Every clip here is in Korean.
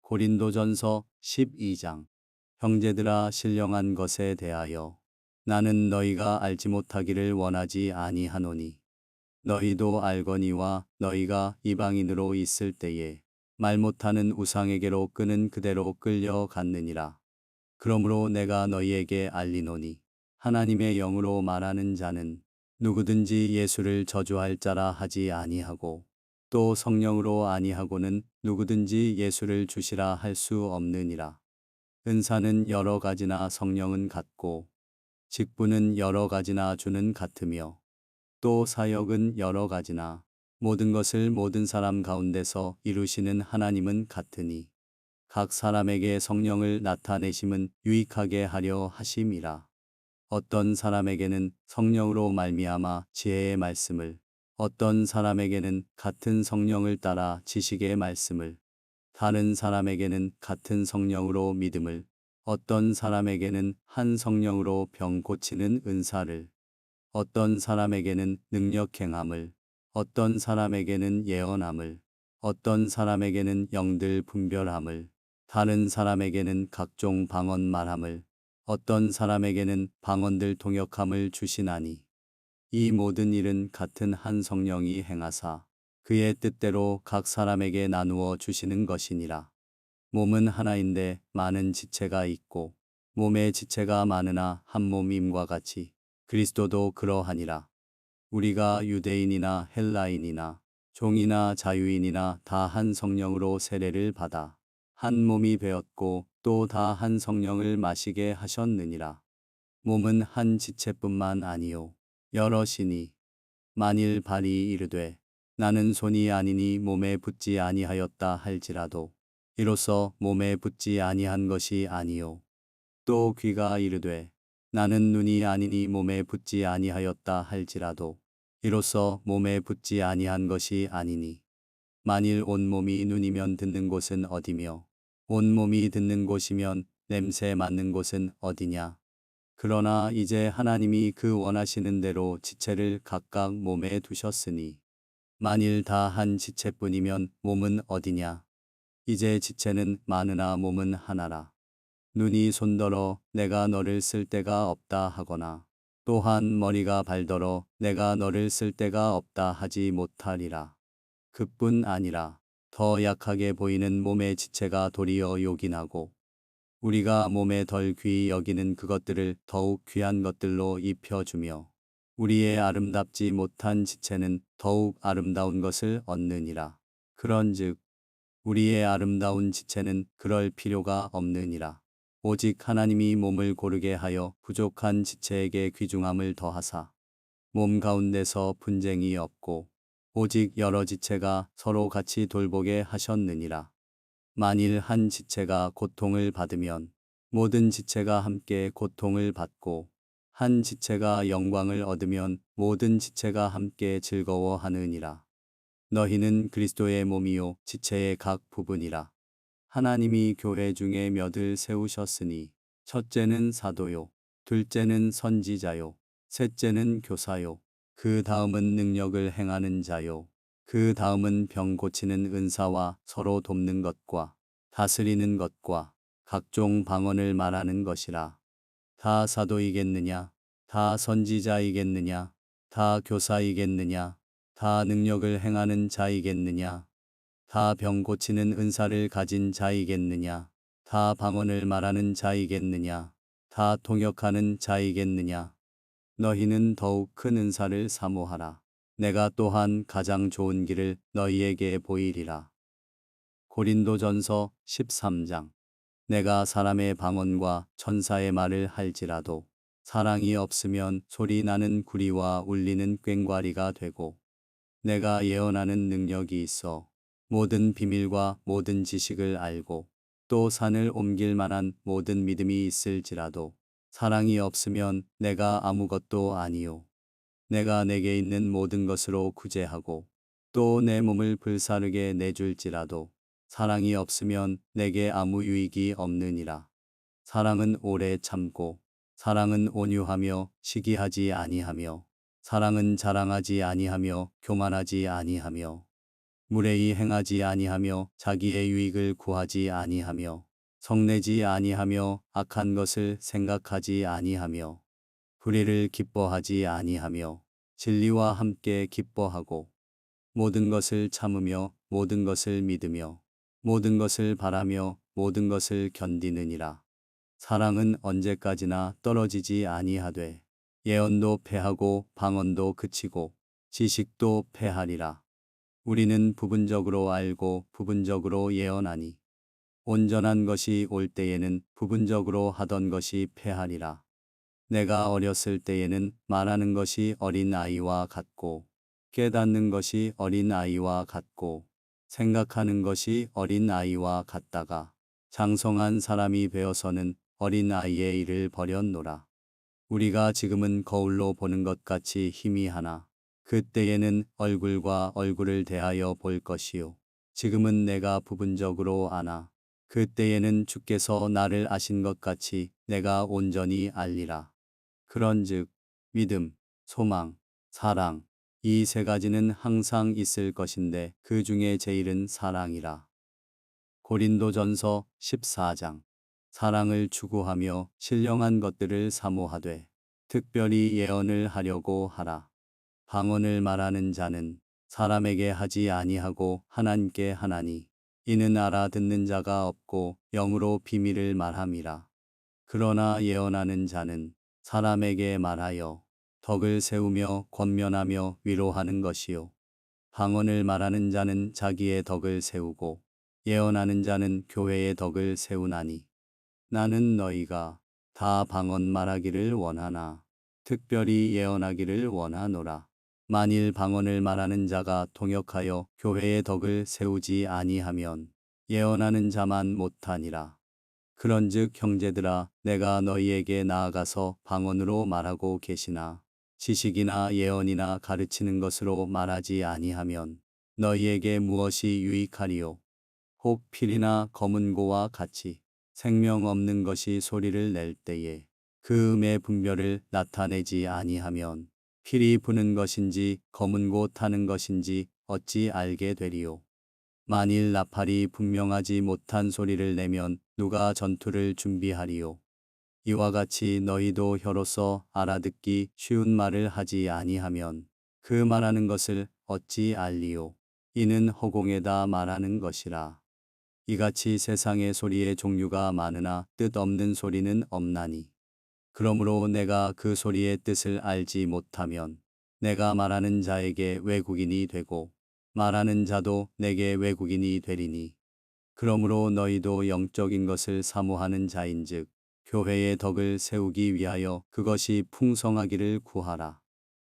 고린도전서 12장. 형제들아, 신령한 것에 대하여 나는 너희가 알지 못하기를 원하지 아니하노니 너희도 알거니와 너희가 이방인으로 있을 때에 말 못하는 우상에게로 끄는 그대로 끌려갔느니라. 그러므로 내가 너희에게 알리노니 하나님의 영으로 말하는 자는 누구든지 예수를 저주할 자라 하지 아니하고 또 성령으로 아니하고는 누구든지 예수를 주시라 할 수 없느니라. 은사는 여러 가지나 성령은 같고 직분은 여러 가지나 주는 같으며 또 사역은 여러 가지나 모든 것을 모든 사람 가운데서 이루시는 하나님은 같으니 각 사람에게 성령을 나타내심은 유익하게 하려 하심이라. 어떤 사람에게는 성령으로 말미암아 지혜의 말씀을, 어떤 사람에게는 같은 성령을 따라 지식의 말씀을, 다른 사람에게는 같은 성령으로 믿음을, 어떤 사람에게는 한 성령으로 병 고치는 은사를, 어떤 사람에게는 능력 행함을, 어떤 사람에게는 예언함을, 어떤 사람에게는 영들 분별함을, 다른 사람에게는 각종 방언 말함을, 어떤 사람에게는 방언들 통역함을 주시나니 이 모든 일은 같은 한 성령이 행하사 그의 뜻대로 각 사람에게 나누어 주시는 것이니라. 몸은 하나인데 많은 지체가 있고 몸의 지체가 많으나 한 몸임과 같이 그리스도도 그러하니라. 우리가 유대인이나 헬라인이나 종이나 자유인이나 다 한 성령으로 세례를 받아 한 몸이 되었고 또 다 한 성령을 마시게 하셨느니라. 몸은 한 지체뿐만 아니요 여럿이니 만일 발이 이르되 나는 손이 아니니 몸에 붙지 아니하였다 할지라도 이로써 몸에 붙지 아니한 것이 아니요 또 귀가 이르되 나는 눈이 아니니 몸에 붙지 아니하였다 할지라도 이로써 몸에 붙지 아니한 것이 아니니 만일 온몸이 눈이면 듣는 곳은 어디며 온몸이 듣는 곳이면 냄새 맡는 곳은 어디냐. 그러나 이제 하나님이 그 원하시는 대로 지체를 각각 몸에 두셨으니 만일 다 한 지체뿐이면 몸은 어디냐. 이제 지체는 많으나 몸은 하나라. 눈이 손더러 내가 너를 쓸 데가 없다 하거나 또한 머리가 발더러 내가 너를 쓸 데가 없다 하지 못하리라. 그뿐 아니라 더 약하게 보이는 몸의 지체가 도리어 요긴하고 우리가 몸에 덜 귀히 여기는 그것들을 더욱 귀한 것들로 입혀주며 우리의 아름답지 못한 지체는 더욱 아름다운 것을 얻느니라. 그런즉 우리의 아름다운 지체는 그럴 필요가 없느니라. 오직 하나님이 몸을 고르게 하여 부족한 지체에게 귀중함을 더하사 몸 가운데서 분쟁이 없고 오직 여러 지체가 서로 같이 돌보게 하셨느니라. 만일 한 지체가 고통을 받으면 모든 지체가 함께 고통을 받고 한 지체가 영광을 얻으면 모든 지체가 함께 즐거워하느니라. 너희는 그리스도의 몸이요 지체의 각 부분이라. 하나님이 교회 중에 몇을 세우셨으니 첫째는 사도요, 둘째는 선지자요, 셋째는 교사요, 그 다음은 능력을 행하는 자요, 그 다음은 병 고치는 은사와 서로 돕는 것과 다스리는 것과 각종 방언을 말하는 것이라. 다 사도이겠느냐? 다 선지자이겠느냐? 다 교사이겠느냐? 다 능력을 행하는 자이겠느냐? 다 병 고치는 은사를 가진 자이겠느냐? 다 방언을 말하는 자이겠느냐? 다 통역하는 자이겠느냐? 너희는 더욱 큰 은사를 사모하라. 내가 또한 가장 좋은 길을 너희에게 보이리라. 고린도전서 13장. 내가 사람의 방언과 천사의 말을 할지라도 사랑이 없으면 소리 나는 구리와 울리는 꽹과리가 되고 내가 예언하는 능력이 있어 모든 비밀과 모든 지식을 알고 또 산을 옮길 만한 모든 믿음이 있을지라도 사랑이 없으면 내가 아무것도 아니요. 내가 내게 있는 모든 것으로 구제하고 또 내 몸을 불사르게 내줄지라도 사랑이 없으면 내게 아무 유익이 없느니라. 사랑은 오래 참고 사랑은 온유하며 시기하지 아니하며 사랑은 자랑하지 아니하며 교만하지 아니하며 무례히 행하지 아니하며 자기의 유익을 구하지 아니하며 성내지 아니하며 악한 것을 생각하지 아니하며 불의를 기뻐하지 아니하며 진리와 함께 기뻐하고 모든 것을 참으며 모든 것을 믿으며 모든 것을 바라며 모든 것을 견디느니라. 사랑은 언제까지나 떨어지지 아니하되 예언도 패하고 방언도 그치고 지식도 패하리라. 우리는 부분적으로 알고 부분적으로 예언하니 온전한 것이 올 때에는 부분적으로 하던 것이 패하리라. 내가 어렸을 때에는 말하는 것이 어린 아이와 같고 깨닫는 것이 어린 아이와 같고 생각하는 것이 어린 아이와 같다가 장성한 사람이 되어서는 어린 아이의 일을 버렸노라. 우리가 지금은 거울로 보는 것 같이 희미하나 그때에는 얼굴과 얼굴을 대하여 볼 것이요. 지금은 내가 부분적으로 아나 그때에는 주께서 나를 아신 것 같이 내가 온전히 알리라. 그런즉 믿음, 소망, 사랑 이 세 가지는 항상 있을 것인데 그 중에 제일은 사랑이라. 고린도전서 14장. 사랑을 추구하며 신령한 것들을 사모하되 특별히 예언을 하려고 하라. 방언을 말하는 자는 사람에게 하지 아니하고 하나님께 하나니 이는 알아듣는 자가 없고 영으로 비밀을 말함이라. 그러나 예언하는 자는 사람에게 말하여 덕을 세우며 권면하며 위로하는 것이요. 방언을 말하는 자는 자기의 덕을 세우고 예언하는 자는 교회의 덕을 세우나니 나는 너희가 다 방언 말하기를 원하나 특별히 예언하기를 원하노라. 만일 방언을 말하는 자가 통역하여 교회의 덕을 세우지 아니하면 예언하는 자만 못하니라. 그런즉 형제들아 내가 너희에게 나아가서 방언으로 말하고 계시나 지식이나 예언이나 가르치는 것으로 말하지 아니하면 너희에게 무엇이 유익하리요. 혹 필이나 검은고와 같이 생명 없는 것이 소리를 낼 때에 그 음의 분별을 나타내지 아니하면 필이 부는 것인지 검은고 타는 것인지 어찌 알게 되리요. 만일 나팔이 분명하지 못한 소리를 내면 누가 전투를 준비하리요. 이와 같이 너희도 혀로서 알아듣기 쉬운 말을 하지 아니하면 그 말하는 것을 어찌 알리요. 이는 허공에다 말하는 것이라. 이같이 세상의 소리의 종류가 많으나 뜻없는 소리는 없나니. 그러므로 내가 그 소리의 뜻을 알지 못하면 내가 말하는 자에게 외국인이 되고 말하는 자도 내게 외국인이 되리니. 그러므로 너희도 영적인 것을 사모하는 자인즉 교회의 덕을 세우기 위하여 그것이 풍성하기를 구하라.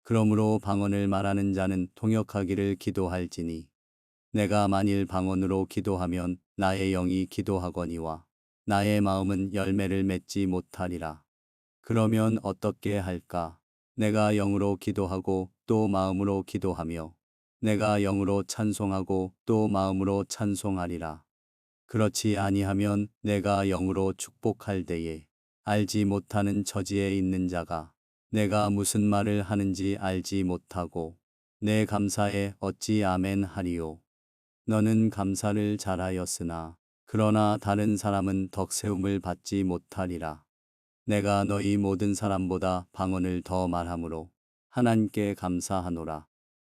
그러므로 방언을 말하는 자는 통역하기를 기도할지니 내가 만일 방언으로 기도하면 나의 영이 기도하거니와 나의 마음은 열매를 맺지 못하리라. 그러면 어떻게 할까? 내가 영으로 기도하고 또 마음으로 기도하며 내가 영으로 찬송하고 또 마음으로 찬송하리라. 그렇지 아니하면 내가 영으로 축복할 때에 알지 못하는 처지에 있는 자가 내가 무슨 말을 하는지 알지 못하고 내 감사에 어찌 아멘 하리요. 너는 감사를 잘하였으나 그러나 다른 사람은 덕세움을 받지 못하리라. 내가 너희 모든 사람보다 방언을 더 말하므로 하나님께 감사하노라.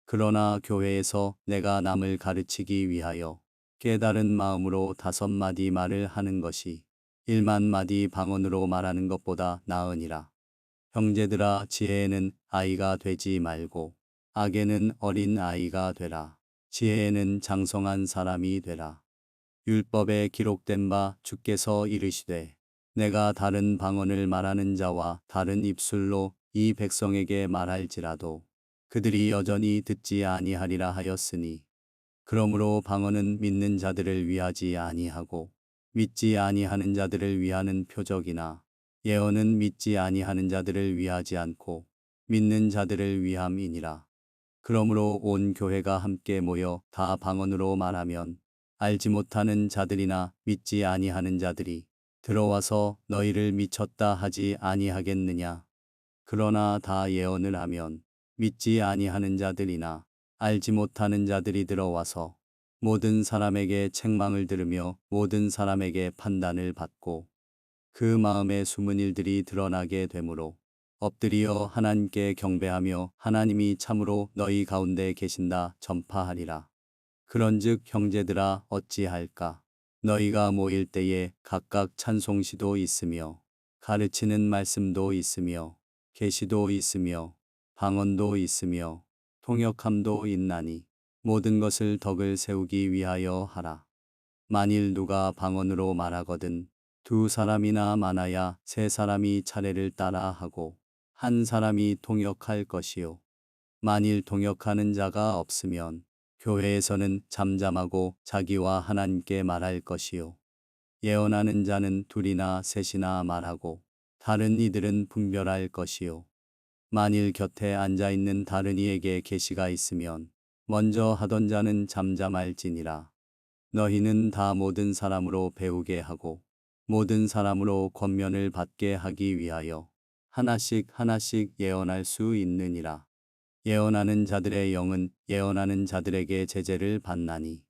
그러나 교회에서 내가 남을 가르치기 위하여 깨달은 마음으로 5마디 말을 하는 것이 1만 마디 방언으로 말하는 것보다 나으니라. 형제들아 지혜에는 아이가 되지 말고 악에는 어린 아이가 되라. 지혜에는 장성한 사람이 되라. 율법에 기록된 바 주께서 이르시되 내가 다른 방언을 말하는 자와 다른 입술로 이 백성에게 말할지라도 그들이 여전히 듣지 아니하리라 하였으니 그러므로 방언은 믿는 자들을 위하지 아니하고 믿지 아니하는 자들을 위하는 표적이나 예언은 믿지 아니하는 자들을 위하지 않고 믿는 자들을 위함이니라. 그러므로 온 교회가 함께 모여 다 방언으로 말하면 알지 못하는 자들이나 믿지 아니하는 자들이 들어와서 너희를 미쳤다 하지 아니하겠느냐. 그러나 다 예언을 하면 믿지 아니하는 자들이나 알지 못하는 자들이 들어와서 모든 사람에게 책망을 들으며 모든 사람에게 판단을 받고 그 마음의 숨은 일들이 드러나게 되므로 엎드리어 하나님께 경배하며 하나님이 참으로 너희 가운데 계신다 전파하리라. 그런즉 형제들아 어찌할까? 너희가 모일 때에 각각 찬송시도 있으며 가르치는 말씀도 있으며 계시도 있으며 방언도 있으며 통역함도 있나니 모든 것을 덕을 세우기 위하여 하라. 만일 누가 방언으로 말하거든 두 사람이나 많아야 세 사람이 차례를 따라 하고 한 사람이 통역할 것이요. 만일 통역하는 자가 없으면 교회에서는 잠잠하고 자기와 하나님께 말할 것이요. 예언하는 자는 둘이나 셋이나 말하고 다른 이들은 분별할 것이요. 만일 곁에 앉아 있는 다른 이에게 계시가 있으면 먼저 하던 자는 잠잠할지니라. 너희는 다 모든 사람으로 배우게 하고 모든 사람으로 권면을 받게 하기 위하여 하나씩 하나씩 예언할 수 있느니라. 예언하는 자들의 영은 예언하는 자들에게 제재를 받나니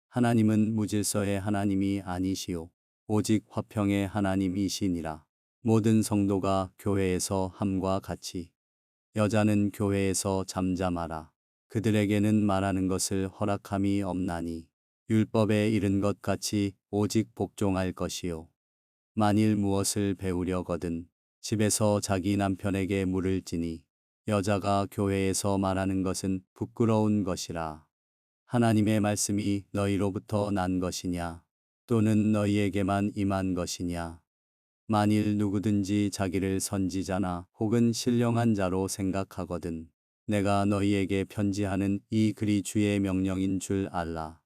하나님은 무질서의 하나님이 아니시오 오직 화평의 하나님이시니라. 모든 성도가 교회에서 함과 같이 여자는 교회에서 잠잠하라. 그들에게는 말하는 것을 허락함이 없나니 율법에 이른 것 같이 오직 복종할 것이요. 만일 무엇을 배우려거든 집에서 자기 남편에게 물을지니 여자가 교회에서 말하는 것은 부끄러운 것이라. 하나님의 말씀이 너희로부터 난 것이냐 또는 너희에게만 임한 것이냐. 만일 누구든지 자기를 선지자나 혹은 신령한 자로 생각하거든 내가 너희에게 편지하는 이 글이 주의 명령인 줄 알라.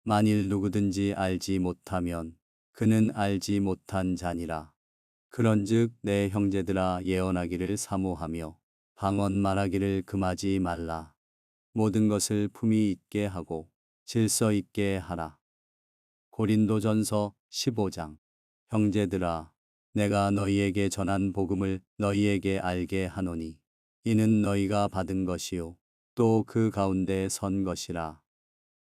만일 누구든지 알지 못하면 그는 알지 못한 자니라. 그런즉 내 형제들아 예언하기를 사모하며 방언 말하기를 금하지 말라. 모든 것을 품위 있게 하고 질서 있게 하라. 고린도전서 15장. 형제들아 내가 너희에게 전한 복음을 너희에게 알게 하노니 이는 너희가 받은 것이요 또 그 가운데 선 것이라.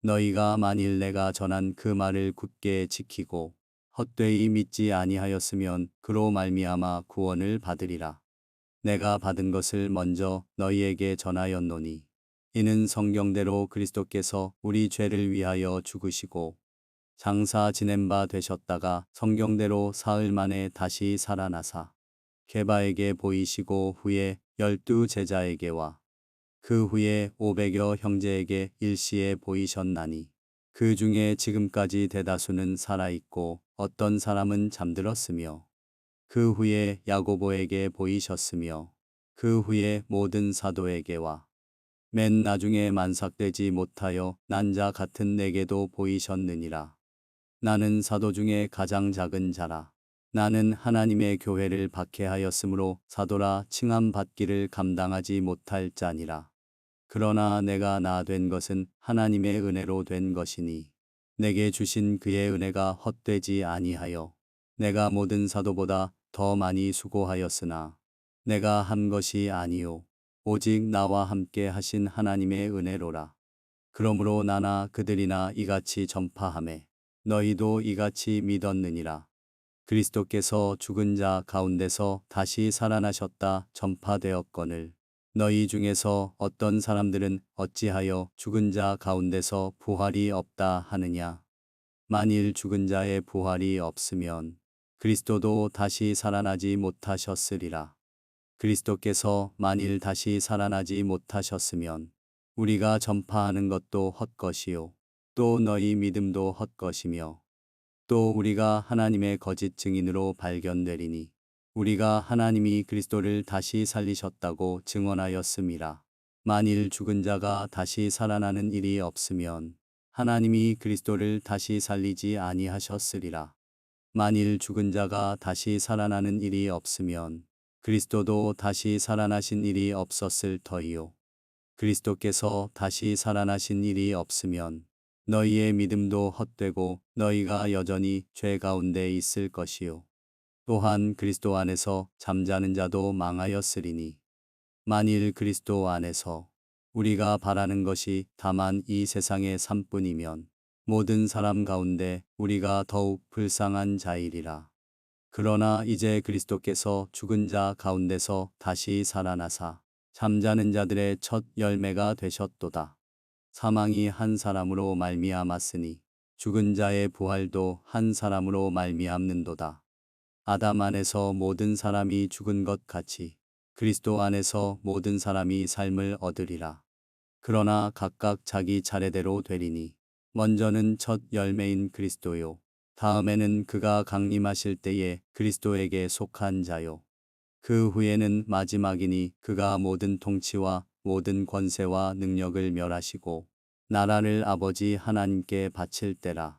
너희가 만일 내가 전한 그 말을 굳게 지키고 헛되이 믿지 아니하였으면 그로 말미암아 구원을 받으리라. 내가 받은 것을 먼저 너희에게 전하였노니 이는 성경대로 그리스도께서 우리 죄를 위하여 죽으시고 장사 지낸 바 되셨다가 성경대로 사흘 만에 다시 살아나사 게바에게 보이시고 후에 12 제자에게와 그 후에 500여 형제에게 일시에 보이셨나니 그 중에 지금까지 대다수는 살아있고 어떤 사람은 잠들었으며 그 후에 야고보에게 보이셨으며 그 후에 모든 사도에게와 맨 나중에 만삭되지 못하여 난 자 같은 내게도 보이셨느니라. 나는 사도 중에 가장 작은 자라. 나는 하나님의 교회를 박해하였으므로 사도라 칭함 받기를 감당하지 못할 자니라. 그러나 내가 나 된 것은 하나님의 은혜로 된 것이니 내게 주신 그의 은혜가 헛되지 아니하여 내가 모든 사도보다 더 많이 수고하였으나 내가 한 것이 아니요 오직 나와 함께 하신 하나님의 은혜로라. 그러므로 나나 그들이나 이같이 전파하매 너희도 이같이 믿었느니라. 그리스도께서 죽은 자 가운데서 다시 살아나셨다 전파되었거늘 너희 중에서 어떤 사람들은 어찌하여 죽은 자 가운데서 부활이 없다 하느냐. 만일 죽은 자의 부활이 없으면 그리스도도 다시 살아나지 못하셨으리라. 그리스도께서 만일 다시 살아나지 못하셨으면 우리가 전파하는 것도 헛것이요 또 너희 믿음도 헛것이며 또 우리가 하나님의 거짓 증인으로 발견되리니 우리가 하나님이 그리스도를 다시 살리셨다고 증언하였음이라. 만일 죽은 자가 다시 살아나는 일이 없으면 하나님이 그리스도를 다시 살리지 아니하셨으리라. 만일 죽은 자가 다시 살아나는 일이 없으면 그리스도도 다시 살아나신 일이 없었을 터이요. 그리스도께서 다시 살아나신 일이 없으면 너희의 믿음도 헛되고 너희가 여전히 죄 가운데 있을 것이요. 또한 그리스도 안에서 잠자는 자도 망하였으리니 만일 그리스도 안에서 우리가 바라는 것이 다만 이 세상의 삶뿐이면 모든 사람 가운데 우리가 더욱 불쌍한 자이리라. 그러나 이제 그리스도께서 죽은 자 가운데서 다시 살아나사 잠자는 자들의 첫 열매가 되셨도다. 사망이 한 사람으로 말미암았으니 죽은 자의 부활도 한 사람으로 말미암는도다. 아담 안에서 모든 사람이 죽은 것 같이 그리스도 안에서 모든 사람이 삶을 얻으리라. 그러나 각각 자기 차례대로 되리니 먼저는 첫 열매인 그리스도요. 다음에는 그가 강림하실 때에 그리스도에게 속한 자요. 그 후에는 마지막이니 그가 모든 통치와 모든 권세와 능력을 멸하시고 나라를 아버지 하나님께 바칠 때라.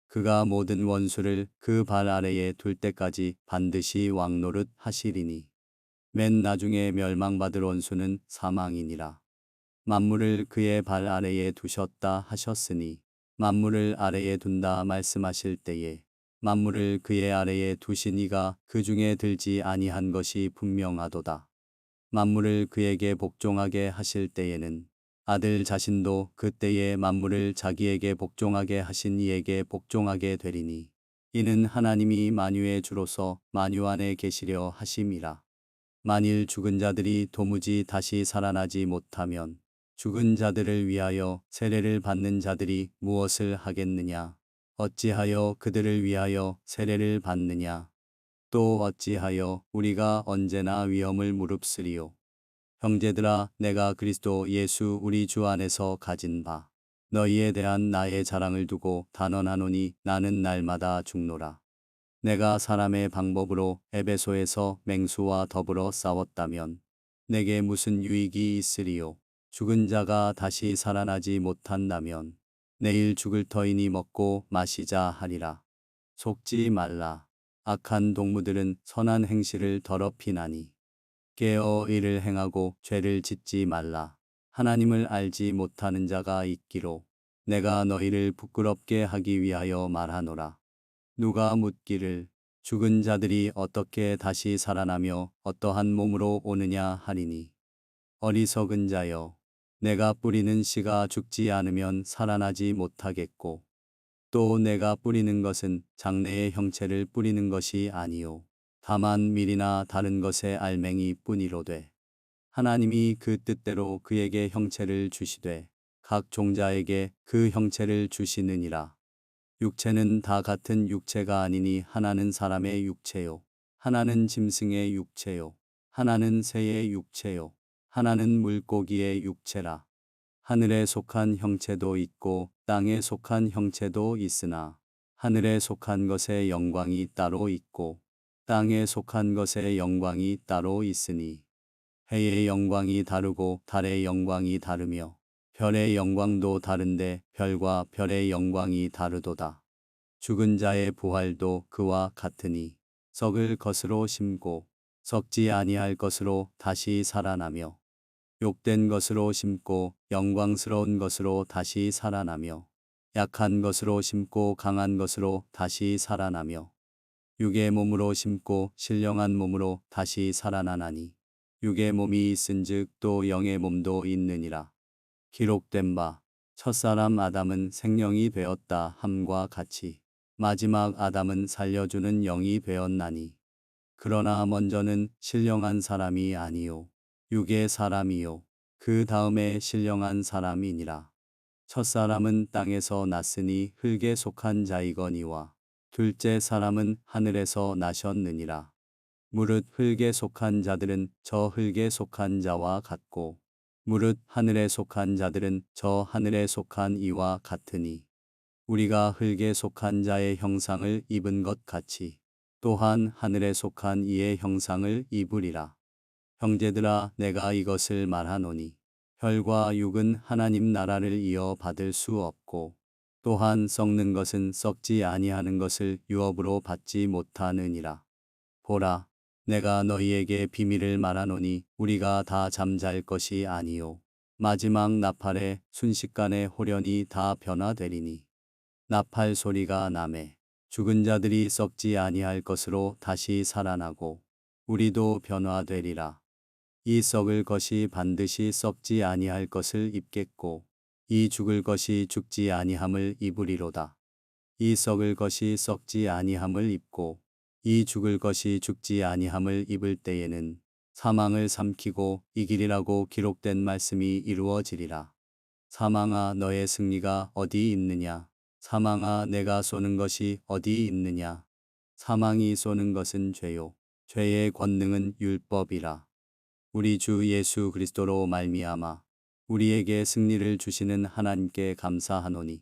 그가 모든 원수를 그 발 아래에 둘 때까지 반드시 왕노릇 하시리니 맨 나중에 멸망받을 원수는 사망이니라. 만물을 그의 발 아래에 두셨다 하셨으니 만물을 아래에 둔다 말씀하실 때에 만물을 그의 아래에 두신 이가 그 중에 들지 아니한 것이 분명하도다. 만물을 그에게 복종하게 하실 때에는 아들 자신도 그때에 만물을 자기에게 복종하게 하신 이에게 복종하게 되리니 이는 하나님이 만유의 주로서 만유 안에 계시려 하심이라. 만일 죽은 자들이 도무지 다시 살아나지 못하면 죽은 자들을 위하여 세례를 받는 자들이 무엇을 하겠느냐? 어찌하여 그들을 위하여 세례를 받느냐? 또 어찌하여 우리가 언제나 위험을 무릅쓰리요? 형제들아, 내가 그리스도 예수 우리 주 안에서 가진 바 너희에 대한 나의 자랑을 두고 단언하노니 나는 날마다 죽노라. 내가 사람의 방법으로 에베소에서 맹수와 더불어 싸웠다면 내게 무슨 유익이 있으리요? 죽은 자가 다시 살아나지 못한다면 내일 죽을 터이니 먹고 마시자 하리라. 속지 말라. 악한 동무들은 선한 행실을 더럽히나니 깨어 이를 행하고 죄를 짓지 말라. 하나님을 알지 못하는 자가 있기로 내가 너희를 부끄럽게 하기 위하여 말하노라. 누가 묻기를 죽은 자들이 어떻게 다시 살아나며 어떠한 몸으로 오느냐 하리니 어리석은 자여, 내가 뿌리는 씨가 죽지 않으면 살아나지 못하겠고 또 내가 뿌리는 것은 장래의 형체를 뿌리는 것이 아니요 다만 밀이나 다른 것의 알맹이 뿐이로되 하나님이 그 뜻대로 그에게 형체를 주시되 각 종자에게 그 형체를 주시느니라. 육체는 다 같은 육체가 아니니 하나는 사람의 육체요 하나는 짐승의 육체요 하나는 새의 육체요 하나는 물고기의 육체라. 하늘에 속한 형체도 있고 땅에 속한 형체도 있으나 하늘에 속한 것의 영광이 따로 있고 땅에 속한 것의 영광이 따로 있으니 해의 영광이 다르고 달의 영광이 다르며 별의 영광도 다른데 별과 별의 영광이 다르도다. 죽은 자의 부활도 그와 같으니 썩을 것으로 심고 썩지 아니할 것으로 다시 살아나며 욕된 것으로 심고 영광스러운 것으로 다시 살아나며 약한 것으로 심고 강한 것으로 다시 살아나며 육의 몸으로 심고 신령한 몸으로 다시 살아나나니 육의 몸이 있은즉 또 영의 몸도 있느니라. 기록된 바 첫사람 아담은 생명이 되었다 함과 같이 마지막 아담은 살려주는 영이 되었나니 그러나 먼저는 신령한 사람이 아니요 육의 사람이요 그 다음에 신령한 사람이니라. 첫사람은 땅에서 났으니 흙에 속한 자이거니와 둘째 사람은 하늘에서 나셨느니라. 무릇 흙에 속한 자들은 저 흙에 속한 자와 같고 무릇 하늘에 속한 자들은 저 하늘에 속한 이와 같으니 우리가 흙에 속한 자의 형상을 입은 것 같이 또한 하늘에 속한 이의 형상을 입으리라. 형제들아, 내가 이것을 말하노니 혈과 육은 하나님 나라를 이어받을 수 없고 또한 썩는 것은 썩지 아니하는 것을 유업으로 받지 못하느니라. 보라, 내가 너희에게 비밀을 말하노니 우리가 다 잠잘 것이 아니요 마지막 나팔에 순식간에 홀연히 다 변화되리니 나팔 소리가 나매 죽은 자들이 썩지 아니할 것으로 다시 살아나고 우리도 변화되리라. 이 썩을 것이 반드시 썩지 아니할 것을 입겠고 이 죽을 것이 죽지 아니함을 입으리로다. 이 썩을 것이 썩지 아니함을 입고 이 죽을 것이 죽지 아니함을 입을 때에는 사망을 삼키고 이기리라고 기록된 말씀이 이루어지리라. 사망아 너의 승리가 어디 있느냐? 사망아 내가 쏘는 것이 어디 있느냐? 사망이 쏘는 것은 죄요. 죄의 권능은 율법이라. 우리 주 예수 그리스도로 말미암아 우리에게 승리를 주시는 하나님께 감사하노니.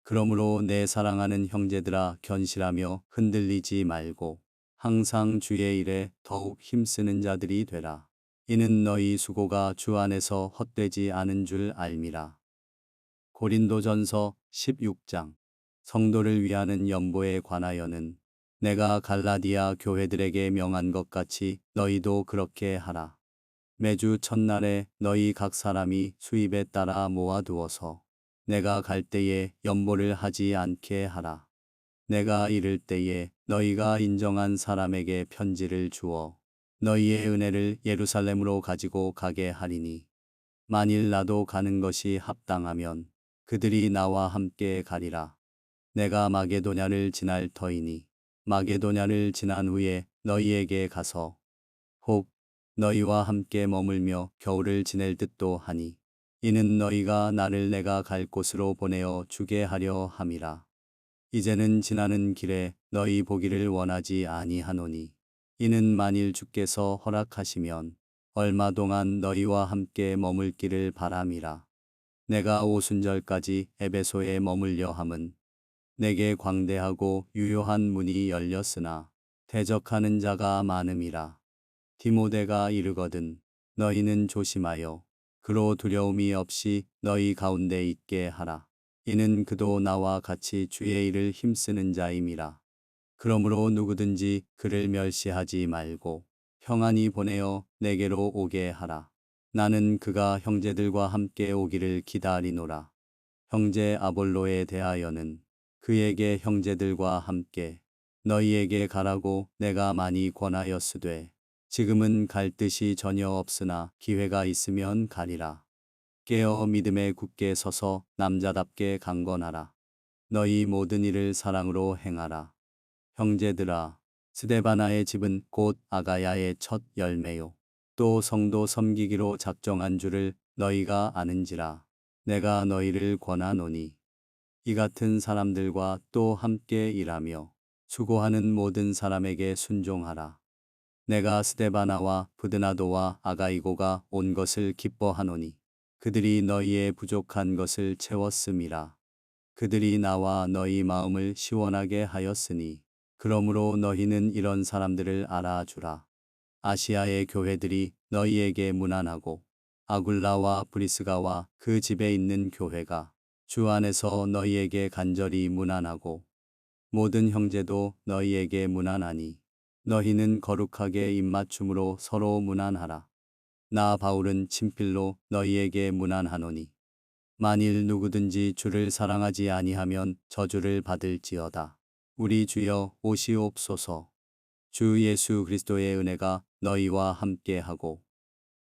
그러므로 내 사랑하는 형제들아 견실하며 흔들리지 말고 항상 주의 일에 더욱 힘쓰는 자들이 되라. 이는 너희 수고가 주 안에서 헛되지 않은 줄 알미라. 고린도전서 16장. 성도를 위하는 연보에 관하여는 내가 갈라디아 교회들에게 명한 것 같이 너희도 그렇게 하라. 매주 첫날에 너희 각 사람이 수입에 따라 모아두어서 내가 갈 때에 연보를 하지 않게 하라. 내가 이를 때에 너희가 인정한 사람에게 편지를 주어 너희의 은혜를 예루살렘으로 가지고 가게 하리니 만일 나도 가는 것이 합당하면 그들이 나와 함께 가리라. 내가 마게도냐를 지날 터이니 마게도냐를 지난 후에 너희에게 가서 혹 너희와 함께 머물며 겨울을 지낼 듯도 하니 이는 너희가 나를 내가 갈 곳으로 보내어 주게 하려 함이라. 이제는 지나는 길에 너희 보기를 원하지 아니하노니 이는 만일 주께서 허락하시면 얼마 동안 너희와 함께 머물기를 바람이라. 내가 오순절까지 에베소에 머물려 함은 내게 광대하고 유효한 문이 열렸으나 대적하는 자가 많음이라. 디모데가 이르거든 너희는 조심하여 그로 두려움이 없이 너희 가운데 있게 하라. 이는 그도 나와 같이 주의 일을 힘쓰는 자임이라. 그러므로 누구든지 그를 멸시하지 말고 평안히 보내어 내게로 오게 하라. 나는 그가 형제들과 함께 오기를 기다리노라. 형제 아볼로에 대하여는 그에게 형제들과 함께 너희에게 가라고 내가 많이 권하였으되 지금은 갈 뜻이 전혀 없으나 기회가 있으면 가리라. 깨어 믿음에 굳게 서서 남자답게 강건하라. 너희 모든 일을 사랑으로 행하라. 형제들아, 스데바나의 집은 곧 아가야의 첫 열매요. 또 성도 섬기기로 작정한 줄을 너희가 아는지라. 내가 너희를 권하노니 이 같은 사람들과 또 함께 일하며 수고하는 모든 사람에게 순종하라. 내가 스데바나와 부드나도와 아가이고가 온 것을 기뻐하노니 그들이 너희의 부족한 것을 채웠음이라. 그들이 나와 너희 마음을 시원하게 하였으니 그러므로 너희는 이런 사람들을 알아주라. 아시아의 교회들이 너희에게 문안하고 아굴라와 브리스가와 그 집에 있는 교회가 주 안에서 너희에게 간절히 문안하고 모든 형제도 너희에게 문안하니 너희는 거룩하게 입맞춤으로 서로 문안하라. 나 바울은 친필로 너희에게 문안하노니 만일 누구든지 주를 사랑하지 아니하면 저주를 받을지어다. 우리 주여 오시옵소서. 주 예수 그리스도의 은혜가 너희와 함께하고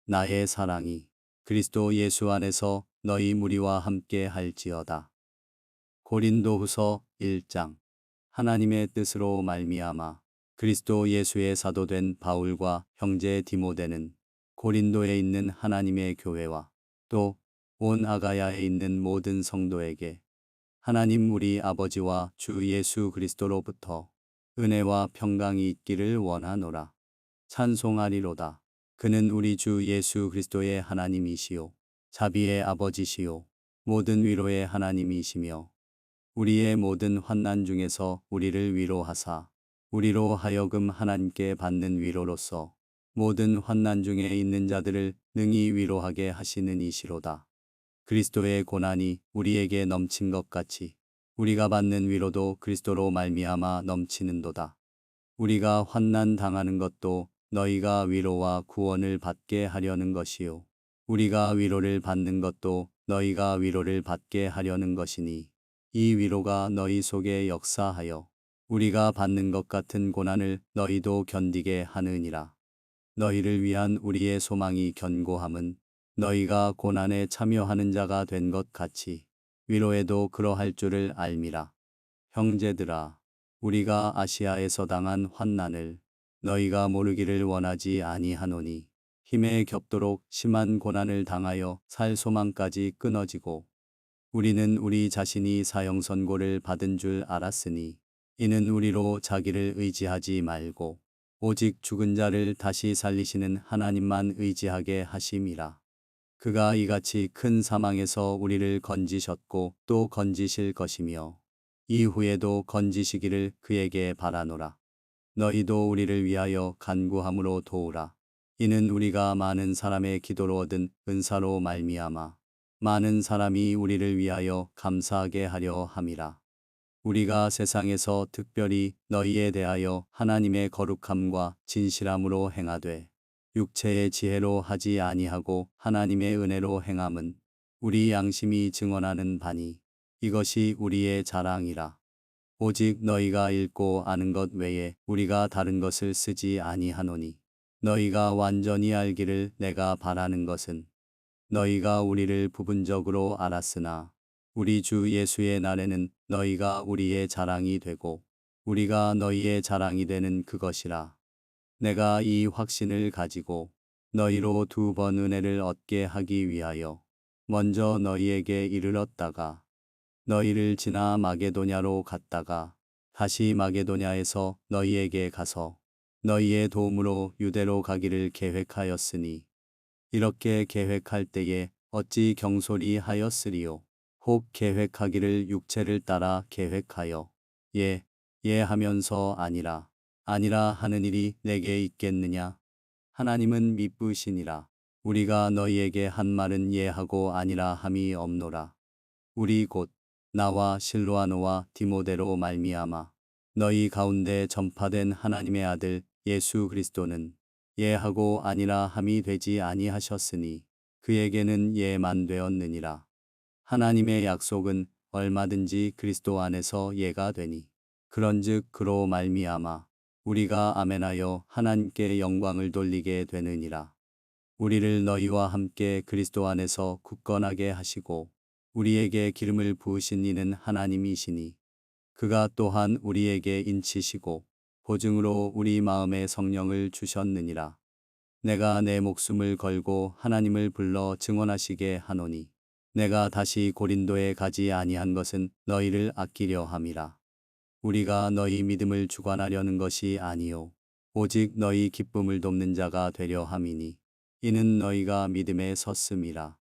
나의 사랑이 그리스도 예수 안에서 너희 무리와 함께 할지어다. 고린도후서 1장. 하나님의 뜻으로 말미암아 그리스도 예수의 사도된 바울과 형제 디모데는 고린도에 있는 하나님의 교회와 또 온 아가야에 있는 모든 성도에게 하나님 우리 아버지와 주 예수 그리스도로부터 은혜와 평강이 있기를 원하노라. 찬송하리로다. 그는 우리 주 예수 그리스도의 하나님이시요 자비의 아버지시요 모든 위로의 하나님이시며 우리의 모든 환난 중에서 우리를 위로하사 우리로 하여금 하나님께 받는 위로로서 모든 환난 중에 있는 자들을 능히 위로하게 하시는 이시로다. 그리스도의 고난이 우리에게 넘친 것 같이 우리가 받는 위로도 그리스도로 말미암아 넘치는도다. 우리가 환난 당하는 것도 너희가 위로와 구원을 받게 하려는 것이요 우리가 위로를 받는 것도 너희가 위로를 받게 하려는 것이니 이 위로가 너희 속에 역사하여 우리가 받는 것 같은 고난을 너희도 견디게 하느니라. 너희를 위한 우리의 소망이 견고함은 너희가 고난에 참여하는 자가 된 것 같이 위로에도 그러할 줄을 알미라. 형제들아, 우리가 아시아에서 당한 환난을 너희가 모르기를 원하지 아니하노니 힘에 겹도록 심한 고난을 당하여 살 소망까지 끊어지고 우리는 우리 자신이 사형 선고를 받은 줄 알았으니 이는 우리로 자기를 의지하지 말고 오직 죽은 자를 다시 살리시는 하나님만 의지하게 하심이라. 그가 이같이 큰 사망에서 우리를 건지셨고 또 건지실 것이며 이후에도 건지시기를 그에게 바라노라. 너희도 우리를 위하여 간구함으로 도우라. 이는 우리가 많은 사람의 기도로 얻은 은사로 말미암아 많은 사람이 우리를 위하여 감사하게 하려 함이라. 우리가 세상에서 특별히 너희에 대하여 하나님의 거룩함과 진실함으로 행하되 육체의 지혜로 하지 아니하고 하나님의 은혜로 행함은 우리 양심이 증언하는 바니 이것이 우리의 자랑이라. 오직 너희가 읽고 아는 것 외에 우리가 다른 것을 쓰지 아니하노니 너희가 완전히 알기를 내가 바라는 것은 너희가 우리를 부분적으로 알았으나 우리 주 예수의 날에는 너희가 우리의 자랑이 되고 우리가 너희의 자랑이 되는 그것이라. 내가 이 확신을 가지고 너희로 2번 은혜를 얻게 하기 위하여 먼저 너희에게 이르렀다가 너희를 지나 마게도냐로 갔다가 다시 마게도냐에서 너희에게 가서 너희의 도움으로 유대로 가기를 계획하였으니 이렇게 계획할 때에 어찌 경솔히 하였으리요. 혹 계획하기를 육체를 따라 계획하여 예 하면서 아니라 하는 일이 내게 있겠느냐. 하나님은 미쁘시니라. 우리가 너희에게 한 말은 예하고 아니라 함이 없노라. 우리 곧 나와 실로아노와 디모데로 말미암아 너희 가운데 전파된 하나님의 아들 예수 그리스도는 예하고 아니라 함이 되지 아니하셨으니 그에게는 예만 되었느니라. 하나님의 약속은 얼마든지 그리스도 안에서 예가 되니 그런즉 그로 말미암아 우리가 아멘하여 하나님께 영광을 돌리게 되느니라. 우리를 너희와 함께 그리스도 안에서 굳건하게 하시고 우리에게 기름을 부으신 이는 하나님이시니 그가 또한 우리에게 인치시고 보증으로 우리 마음에 성령을 주셨느니라. 내가 내 목숨을 걸고 하나님을 불러 증언하시게 하노니 내가 다시 고린도에 가지 아니한 것은 너희를 아끼려 함이라. 우리가 너희 믿음을 주관하려는 것이 아니요 오직 너희 기쁨을 돕는 자가 되려 함이니 이는 너희가 믿음에 섰음이라.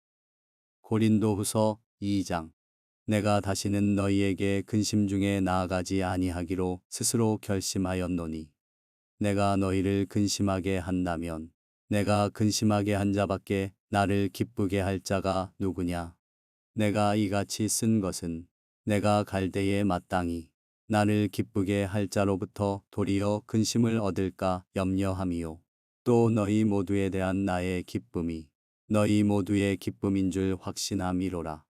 고린도후서 2장. 내가 다시는 너희에게 근심 중에 나아가지 아니하기로 스스로 결심하였노니 내가 너희를 근심하게 한다면 내가 근심하게 한 자밖에 나를 기쁘게 할 자가 누구냐. 내가 이같이 쓴 것은 내가 갈대에 마땅히 나를 기쁘게 할 자로부터 도리어 근심을 얻을까 염려함이요. 또 너희 모두에 대한 나의 기쁨이 너희 모두의 기쁨인 줄 확신함이로라.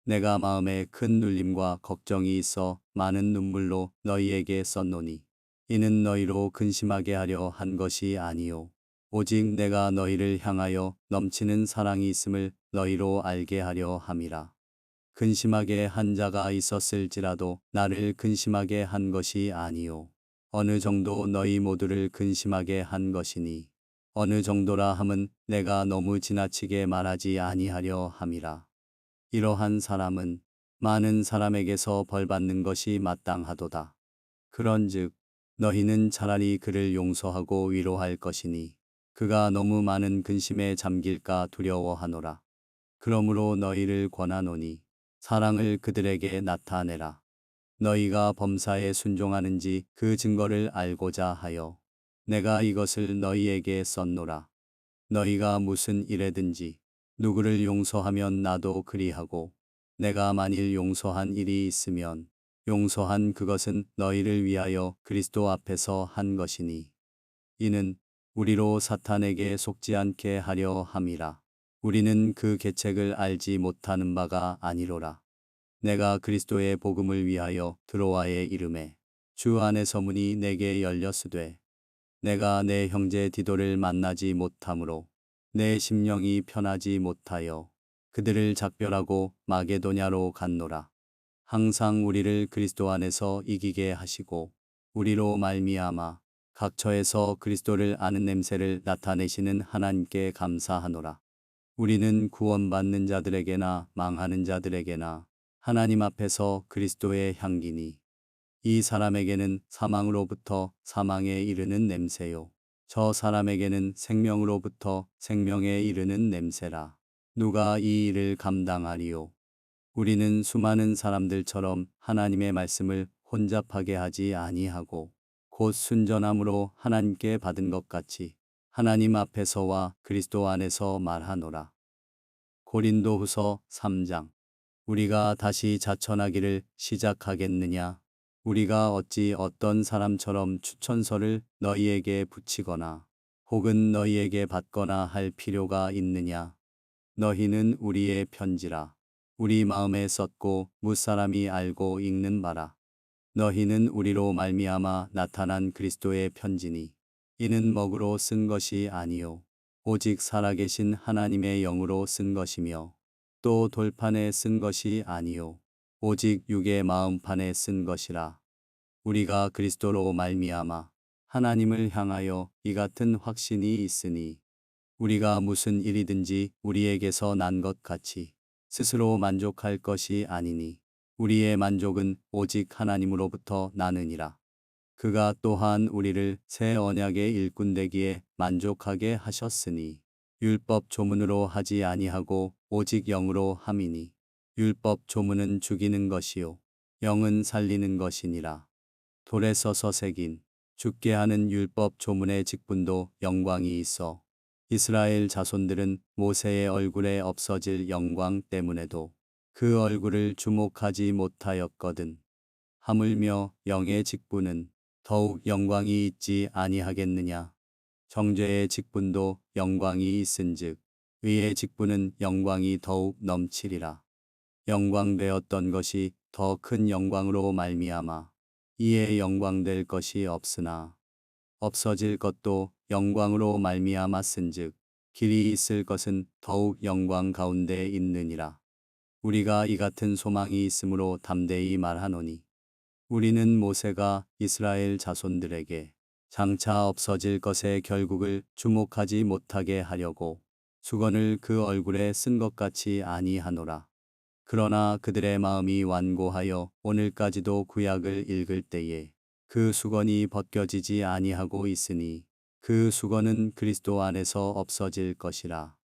내가 마음에 큰 눌림과 걱정이 있어 많은 눈물로 너희에게 썼노니 이는 너희로 근심하게 하려 한 것이 아니요 오직 내가 너희를 향하여 넘치는 사랑이 있음을 너희로 알게 하려 함이라. 근심하게 한 자가 있었을지라도 나를 근심하게 한 것이 아니요 어느 정도 너희 모두를 근심하게 한 것이니 어느 정도라 함은 내가 너무 지나치게 말하지 아니하려 함이라. 이러한 사람은 많은 사람에게서 벌받는 것이 마땅하도다. 그런즉 너희는 차라리 그를 용서하고 위로할 것이니 그가 너무 많은 근심에 잠길까 두려워하노라. 그러므로 너희를 권하노니 사랑을 그들에게 나타내라. 너희가 범사에 순종하는지 그 증거를 알고자 하여 내가 이것을 너희에게 썼노라. 너희가 무슨 일에든지 누구를 용서하면 나도 그리하고 내가 만일 용서한 일이 있으면 용서한 그것은 너희를 위하여 그리스도 앞에서 한 것이니 이는 우리로 사탄에게 속지 않게 하려 함이라. 우리는 그 계책을 알지 못하는 바가 아니로라. 내가 그리스도의 복음을 위하여 드로아에 이름에 주 안에서 문이 내게 열렸으되 내가 내 형제 디도를 만나지 못하므로 내 심령이 편하지 못하여 그들을 작별하고 마게도냐로 갔노라. 항상 우리를 그리스도 안에서 이기게 하시고 우리로 말미암아 각 처에서 그리스도를 아는 냄새를 나타내시는 하나님께 감사하노라. 우리는 구원받는 자들에게나 망하는 자들에게나 하나님 앞에서 그리스도의 향기니 이 사람에게는 사망으로부터 사망에 이르는 냄새요. 저 사람에게는 생명으로부터 생명에 이르는 냄새라. 누가 이 일을 감당하리요? 우리는 수많은 사람들처럼 하나님의 말씀을 혼잡하게 하지 아니하고 곧 순전함으로 하나님께 받은 것 같이 하나님 앞에서와 그리스도 안에서 말하노라. 고린도후서 3장. 우리가 다시 자천하기를 시작하겠느냐? 우리가 어찌 어떤 사람처럼 추천서를 너희에게 붙이거나 혹은 너희에게 받거나 할 필요가 있느냐? 너희는 우리의 편지라. 우리 마음에 썼고 무사람이 알고 읽는 바라. 너희는 우리로 말미암아 나타난 그리스도의 편지니 이는 먹으로 쓴 것이 아니요 오직 살아계신 하나님의 영으로 쓴 것이며 또 돌판에 쓴 것이 아니요 오직 육의 마음판에 쓴 것이라. 우리가 그리스도로 말미암아 하나님을 향하여 이 같은 확신이 있으니 우리가 무슨 일이든지 우리에게서 난 것 같이 스스로 만족할 것이 아니니 우리의 만족은 오직 하나님으로부터 나느니라. 그가 또한 우리를 새 언약의 일꾼 되기에 만족하게 하셨으니 율법 조문으로 하지 아니하고 오직 영으로 함이니 율법 조문은 죽이는 것이요 영은 살리는 것이니라. 돌에 써서 새긴 죽게 하는 율법 조문의 직분도 영광이 있어 이스라엘 자손들은 모세의 얼굴에 없어질 영광 때문에도 그 얼굴을 주목하지 못하였거든. 하물며 영의 직분은 더욱 영광이 있지 아니하겠느냐. 정죄의 직분도 영광이 있은즉 의의 직분은 영광이 더욱 넘치리라. 영광되었던 것이 더 큰 영광으로 말미암아 이에 영광될 것이 없으나 없어질 것도 영광으로 말미암았은즉 길이 있을 것은 더욱 영광 가운데 있느니라. 우리가 이 같은 소망이 있으므로 담대히 말하노니 우리는 모세가 이스라엘 자손들에게 장차 없어질 것의 결국을 주목하지 못하게 하려고 수건을 그 얼굴에 쓴 것 같이 아니하노라. 그러나 그들의 마음이 완고하여 오늘까지도 구약을 읽을 때에 그 수건이 벗겨지지 아니하고 있으니 그 수건은 그리스도 안에서 없어질 것이라.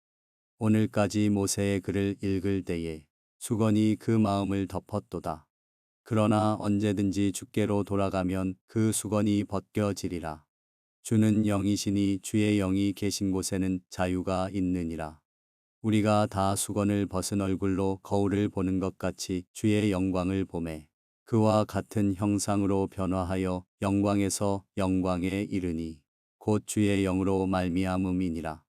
오늘까지 모세의 글을 읽을 때에 수건이 그 마음을 덮었도다. 그러나 언제든지 주께로 돌아가면 그 수건이 벗겨지리라. 주는 영이시니 주의 영이 계신 곳에는 자유가 있느니라. 우리가 다 수건을 벗은 얼굴로 거울을 보는 것 같이 주의 영광을 보매 그와 같은 형상으로 변화하여 영광에서 영광에 이르니 곧 주의 영으로 말미암음이니라.